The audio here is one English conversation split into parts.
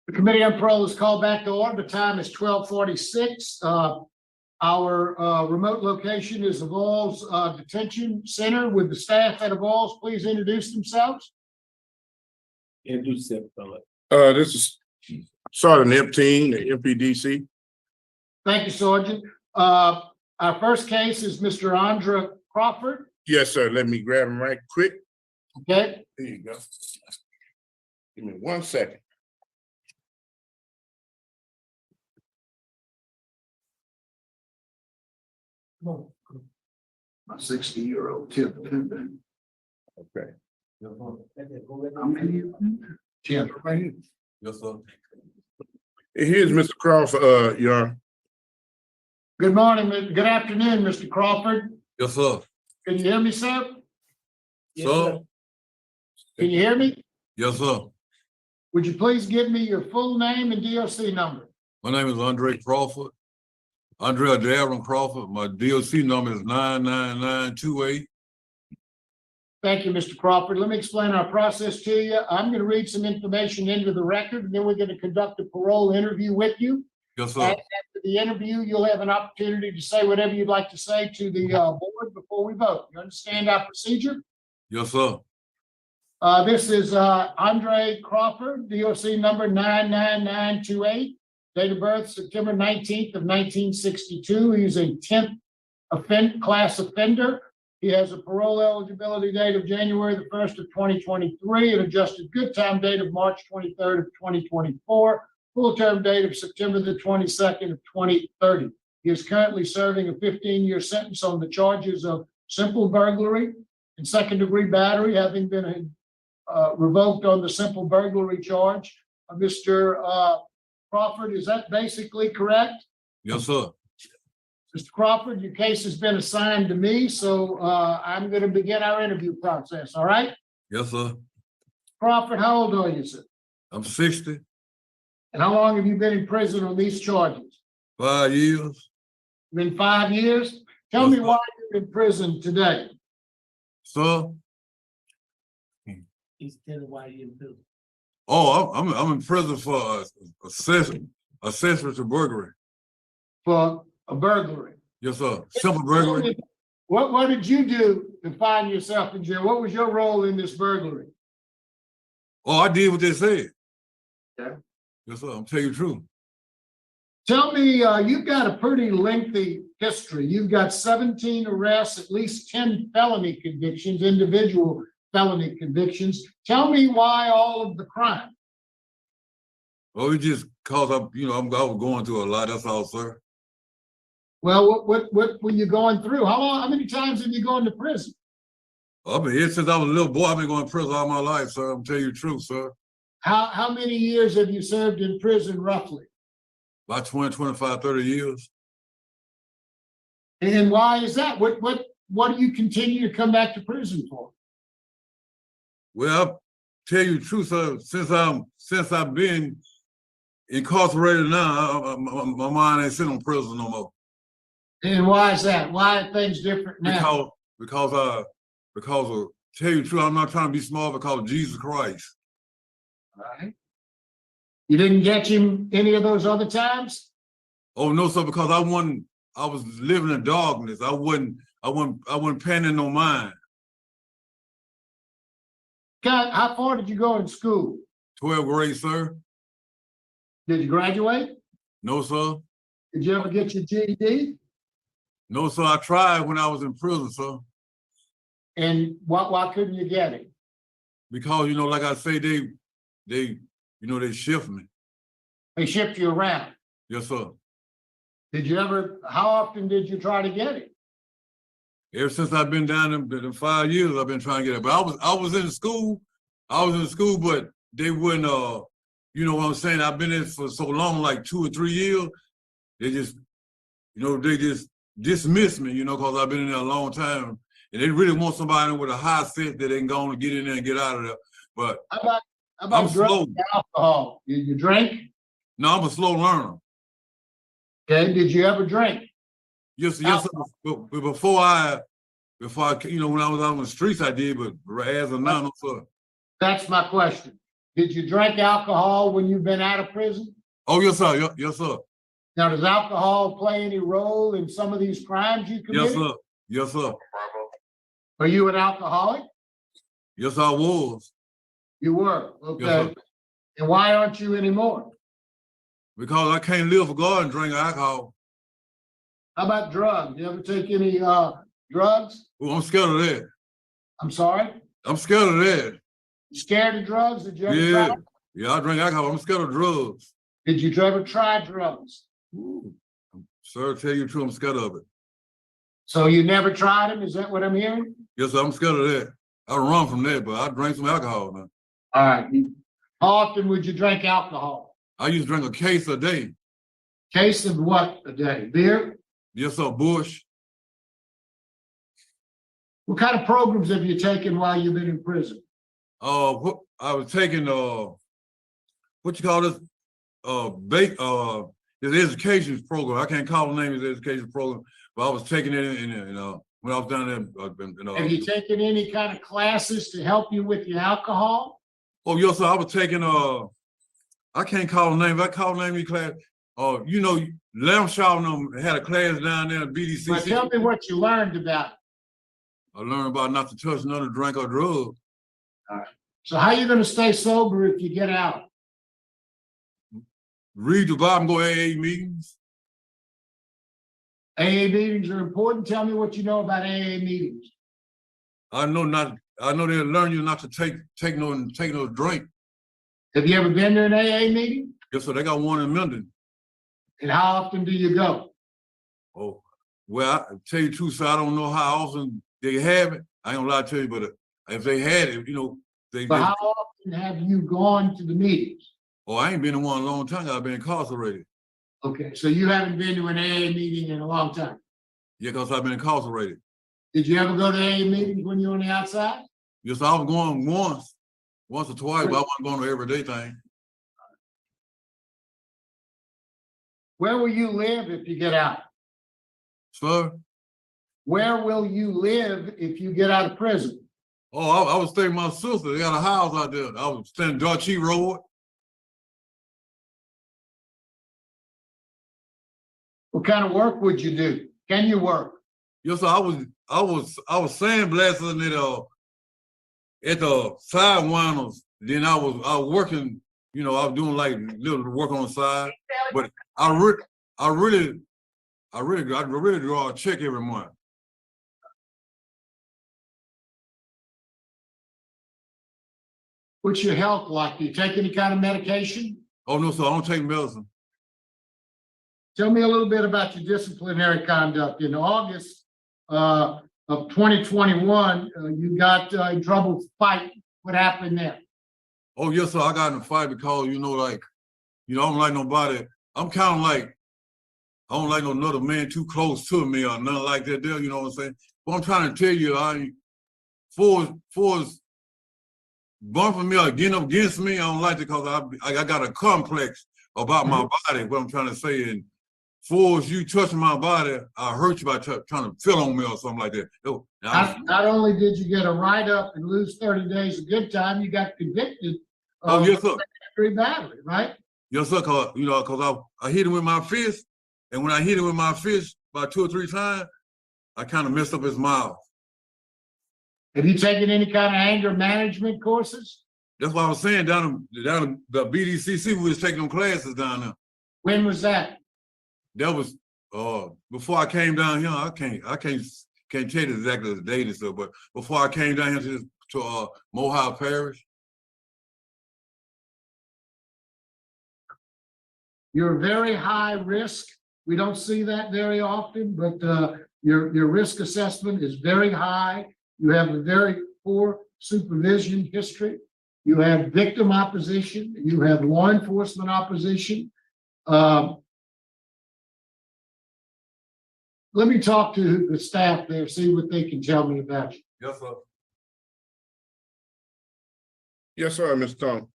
The Committee on Parole is called back to order. The time is 12:46. Our remote location is Evolves Detention Center with the staff at Evolves. Please introduce themselves. Introduce yourself, fella. This is Sergeant Neptune, the MPDC. Thank you, Sergeant. Our first case is Mr. Andra Crawford. Yes, sir. Let me grab him right quick. Okay, There you go. Give me 1 second. My 60-year-old kid. Okay. How many of them? 10. Right. Yes, sir. Here's Mr. Crawford, Your Honor. good morning, good afternoon, Mr. Crawford. Yes, sir. Can you hear me, sir? Sir? Can you hear me? Yes, sir. Would you please give me your full name and DOC number? My name is Andra Crawford. Andra Crawford. My DOC number is 99928. Thank you, Mr. Crawford. Let me explain our process to you. I'm going to read some information into the record, and then we're going to conduct a parole interview with you. Yes, sir. After the interview, you'll have an opportunity to say whatever you'd like to say to the board before we vote. You understand our procedure? Yes, sir. This is Andra Crawford, DOC number 99928, date of birth September 19th of 1962. He's a 10th class offender. He has a parole eligibility date of January the 1st of 2023, an adjusted good time date of March 23rd of 2024, full term date of September the 22nd of 2030. He is currently serving a 15-year sentence on the charges of simple burglary and second-degree battery, having been revoked on the simple burglary charge. Mr. Crawford, is that basically correct? Yes, sir. Mr. Crawford, your case has been assigned to me, so I'm going to begin our interview process, all right? Yes, sir. Crawford, how old are you, sir? I'm 60. And how long have you been in prison on these charges? 5 years. Been 5 years? Tell Yes, me sir. why you're in prison today. Sir? He's telling why you in prison. Oh, I'm in prison for accessory to burglary. For a burglary. Yes, sir. Simple burglary. What did you do to find yourself in jail? What was your role in this burglary? Oh, I did what they said. Yeah. Yes, sir. I'm telling you the truth. Tell me, you've got a pretty lengthy history. You've got 17 arrests, at least 10 felony convictions, individual felony convictions. Tell me why all of the crime? Oh, it just cause I was going through a lot. That's all, sir. Well, what were you going through? How many times have you gone to prison? I've been here since I was a little boy. I've been going to prison all my life, sir. I'm telling you the truth, sir. How many years have you served in prison roughly? About 20, 25, 30 years. And why is that? What do you continue to come back to prison for? Well, I'll tell you the truth, sir. Since I've been incarcerated now, my mind ain't sitting on prison no more. And why is that? Why are things different now? Because tell you the truth, I'm not trying to be smart because of Jesus Christ. All right. You didn't get him any of those other times? Oh no, sir, because I was living in darkness. I wasn't paying no mind. God, how far did you go in school? 12th grade, sir. Did you graduate? No, sir. Did you ever get your GED? No, sir. I tried when I was in prison, sir. And why couldn't you get it? Because, like I say, they shift me. They shipped you around. Yes, sir. How often did you try to get it? Ever since I've been down in 5 years, I've been trying to get it. But I was in school. But they wouldn't, you know what I'm saying? I've been in for so long, like 2 or 3 years. They just dismiss me, because I've been in there a long time. And they really want somebody with a high set that they can go on and get in there and get out of there. But How I'm about drugs slow. and alcohol? You drink? No, I'm a slow learner. Okay. Did you ever drink? Yes, sir. But before I, when I was out on the streets, I did. But as of now, no, sir. That's my question. Did you drink alcohol when you've been out of prison? Oh, yes, sir. Yes, sir. Now, does alcohol play any role in some of these crimes you Yes, committed? sir. Yes, sir. Are you an alcoholic? Yes, I was. You were, Yes, okay. sir. And why aren't you anymore? Because I can't live for God and drink alcohol. How about drugs? You ever take any drugs? Oh, I'm scared of that. I'm sorry? I'm scared of that. You scared of drugs? Did you ever Yeah. try? Yeah, I drink alcohol. I'm scared of drugs. Did you ever try drugs? Ooh. Sir, tell you the truth, I'm scared of it. So you never tried them? Is that what I'm hearing? Yes, sir, I'm scared of that. I run from that, but I drink some alcohol now. All right. How often would you drink alcohol? I used to drink a case a day. Case of what a day? Beer? Yes, sir, Bush. What kind of programs have you taken while you've been in prison? What I was taking what you call this? His education program. I can't call the name of his education program, but I was taking it in when I was down there. Have you taken any kind of classes to help you with your alcohol? Oh, yes, sir. I was taking I can't call the name. If I call the name of the class. Lamshaw and them had a class down there at BDC. Well, tell me what you learned about it. I learned about not to touch none of drink or drugs. All right. So how are you going to stay sober if you get out? Read the Bible and go to AA meetings. AA meetings are important. Tell me what you know about AA meetings. I know they learn you not to take no drink. Have you ever been to an AA meeting? Yes, sir. They got one in Minden. And how often do you go? Oh, well, I tell you the truth, sir, I don't know how often they have it. I ain't gonna lie to you, but if they had it, But how often have you gone to the meetings? Oh, I ain't been in one a long time. I've been incarcerated. Okay, so you haven't been to an AA meeting in a long time. Yeah, because I've been incarcerated. Did you ever go to AA meetings when you were on the outside? Yes, I was going once or twice, but I wasn't going to everyday thing. Where will you live if you get out? Sir? Where will you live if you get out of prison? Oh, I was staying with my sister. They got a house out there. I was staying Darchie Road. What kind of work would you do? Can you work? Yes, sir, I was sandblasting at the sidewinders. Then I was working, I was doing like little work on the side. But I really draw a check every month. What's your health like? Do you take any kind of medication? Oh no, sir, I don't take medicine. Tell me a little bit about your disciplinary conduct. In August of 2021, you got in trouble fighting. What happened there? Oh yes, sir, I got in a fight because I don't like nobody. I'm kind of like, I don't like no another man too close to me or nothing like that there, you know what I'm saying? But I'm trying to tell you, for bumping me or getting up against me, I don't like it because I got a complex about my body, what I'm trying to say. And for you touching my body, I hurt you by trying to feel on me or something like that. Not only did you get a write-up and lose 30 days of good time, you got convicted of yes, sir. second-degree battery, right? Yes, sir, because I hit him with my fist, and when I hit him with my fist about 2 or 3 times, I kind of messed up his mouth. Have you taken any kind of anger management courses? That's what I was saying down the BDCC, we was taking them classes down there. When was that? That was before I came down here. I can't tell you exactly the date and stuff, but before I came down here to Mohawk Parish. You're very high risk. We don't see that very often, but your risk assessment is very high. You have a very poor supervision history. You have victim opposition. You have law enforcement opposition. Let me talk to the staff there, see what they can tell me about you. Yes, sir. Yes, sir, Mr. Tom.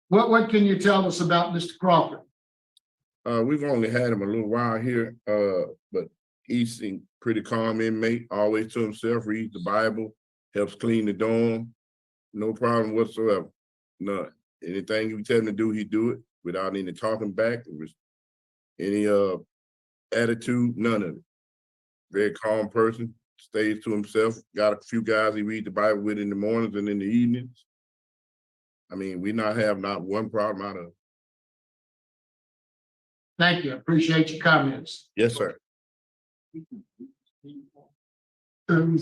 What can you tell us about Mr. Crawford? We've only had him a little while here, but he's a pretty calm inmate, always to himself, reads the Bible, helps clean the dorm, no problem whatsoever, none. Anything you tell him to do, he do it without any talking back, any attitude, none of it. Very calm person, stays to himself. Got a few guys he read the Bible with in the mornings and in the evenings. I mean, we have not one problem out of it. Thank you. I appreciate your comments. Yes, sir. When,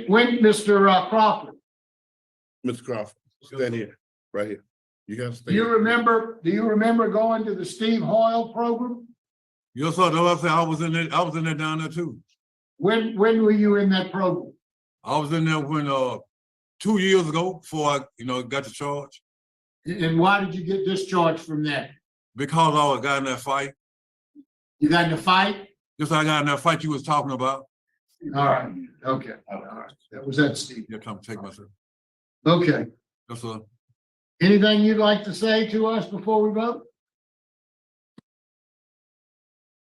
Mr. Crawford, Mr. Crawford, stand here, right here. You gotta stay. do you remember going to the Steve Hoyle program? Yes, sir. Though I said I was in there down there too. When were you in that program? I was in there when 2 years ago before I got the charge. And why did you get discharged from that? Because I got in that fight. You got in a fight? Just like I got in that fight you was talking about. All right. Okay. All right. That was that, Steve. Yeah, come take myself. Okay. Yes, sir. Anything you'd like to say to us before we vote?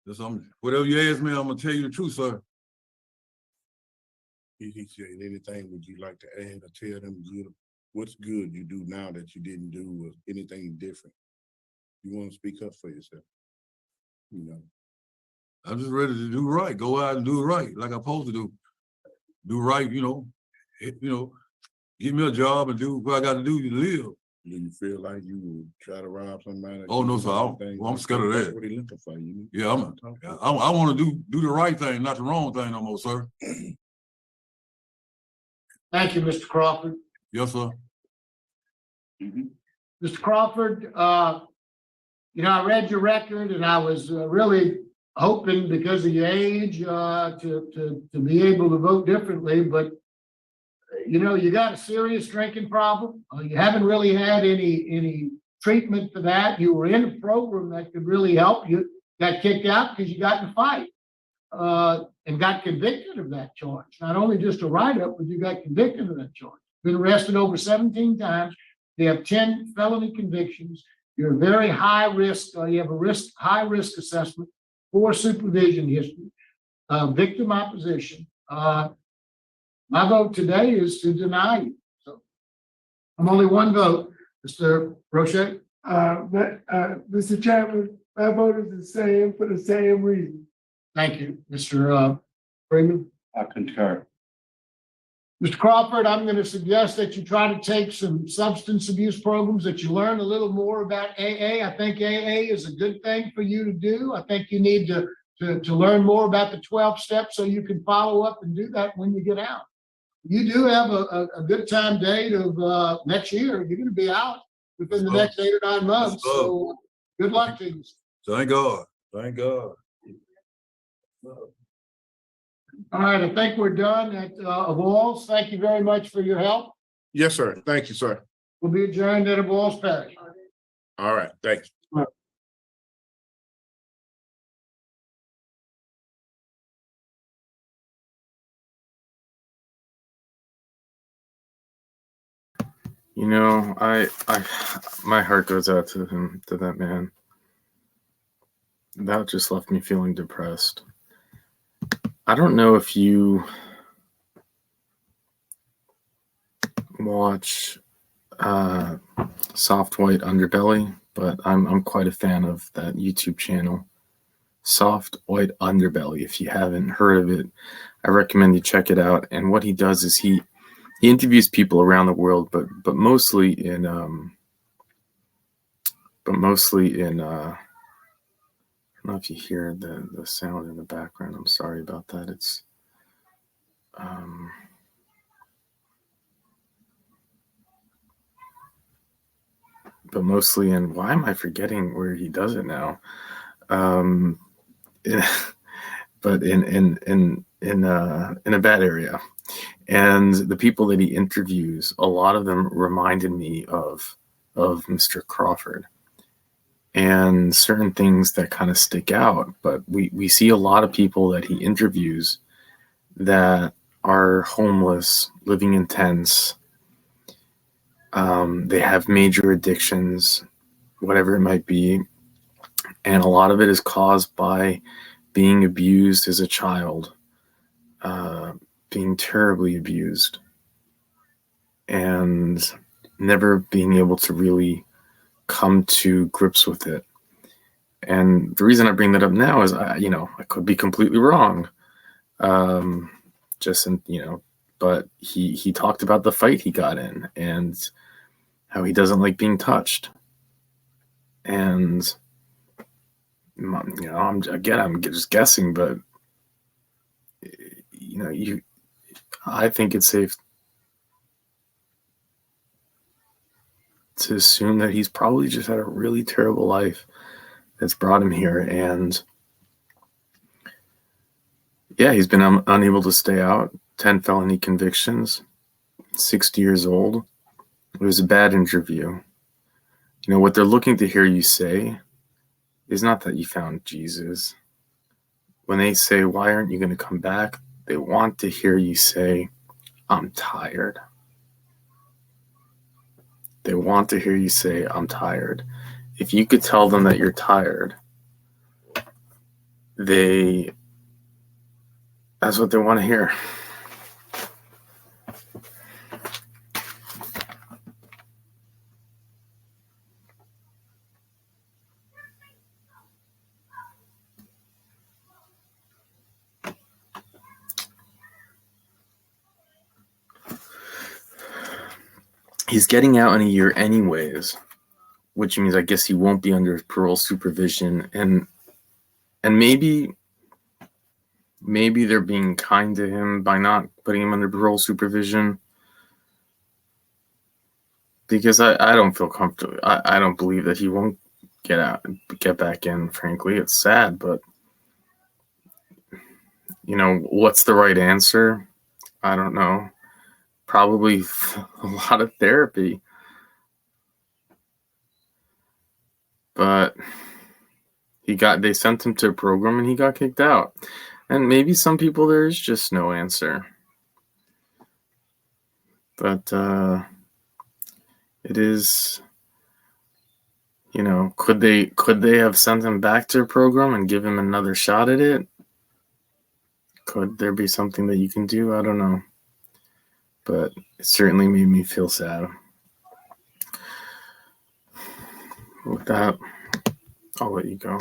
Yes, whatever you ask me, I'm gonna tell you the truth, sir. He said, anything would you like to add or tell them good? What's good you do now that you didn't do, or anything different? You want to speak up for yourself? I'm just ready to do right. Go out and do it right, like I'm supposed to do. Do right, give me a job and do what I got to do to live. Do you feel like you would try to rob somebody? Oh no, sir. I'm scared of that. What are you looking for? Yeah, I want to do the right thing, not the wrong thing no more, sir. Thank you, Mr. Crawford. Yes, sir. Mr. Crawford, I read your record and I was really hoping because of your age to be able to vote differently, but you got a serious drinking problem. You haven't really had any treatment for that. You were in a program that could really help you. Got kicked out because you got in a fight and got convicted of that charge. Not only just a write-up, but you got convicted of that charge. Been arrested over 17 times. You have 10 felony convictions. You're very high risk. You have a high risk assessment, poor supervision history, victim opposition. My vote today is to deny you. So I'm only one vote. Mr. Roche? Mr. Chairman, my vote is the same for the same reason. Thank you, Mr. Freeman. I concur. Mr. Crawford, I'm going to suggest that you try to take some substance abuse programs, that you learn a little more about AA. I think AA is a good thing for you to do. I think you need to learn more about the 12 steps so you can follow up and do that when you get out. You do have a good time date of next year. You're going to be out within the next 8 or 9 months. So good luck to you. Thank God. Thank God. All right, I think we're done at Walls. Thank you very much for your help. Yes, sir. Thank you, sir. We'll be adjourned at Walls Parish. All right. Thank you. My heart goes out to him, to that man. That just left me feeling depressed. I don't know if you watch Soft White Underbelly, but I'm quite a fan of that YouTube channel, Soft White Underbelly. If you haven't heard of it, I recommend you check it out. And what he does is he interviews people around the world, but mostly in I don't know if you hear the sound in the background. I'm sorry about that. It's but mostly in, why am I forgetting where he does it now? But in a bad area. And the people that he interviews, a lot of them reminded me of Mr. Crawford. And certain things that kind of stick out. But we see a lot of people that he interviews that are homeless, living in tents. They have major addictions, whatever it might be. And a lot of it is caused by being abused as a child, being terribly abused. and never being able to really come to grips with it. And the reason I bring that up now is, I could be completely wrong. But he talked about the fight he got in and how he doesn't like being touched. And I'm just guessing, but I think it's safe to assume that he's probably just had a really terrible life that's brought him here. And yeah, he's been unable to stay out, 10 felony convictions, 60 years old. It was a bad interview. What they're looking to hear you say is not that you found Jesus. When they say, why aren't you going to come back? They want to hear you say, I'm tired. They want to hear you say, I'm tired. If you could tell them that you're tired, that's what they want to hear. He's getting out in a year anyways, which means I guess he won't be under parole supervision, and maybe they're being kind to him by not putting him under parole supervision, because I don't feel comfortable. I don't believe that he won't get back in. Frankly, it's sad, but what's the right answer? I don't know. Probably a lot of therapy. But they sent him to a program and he got kicked out. And maybe some people, there is just no answer. But it is, could they have sent him back to a program and give him another shot at it? Could there be something that you can do? I don't know. But it certainly made me feel sad. With that, I'll let you go.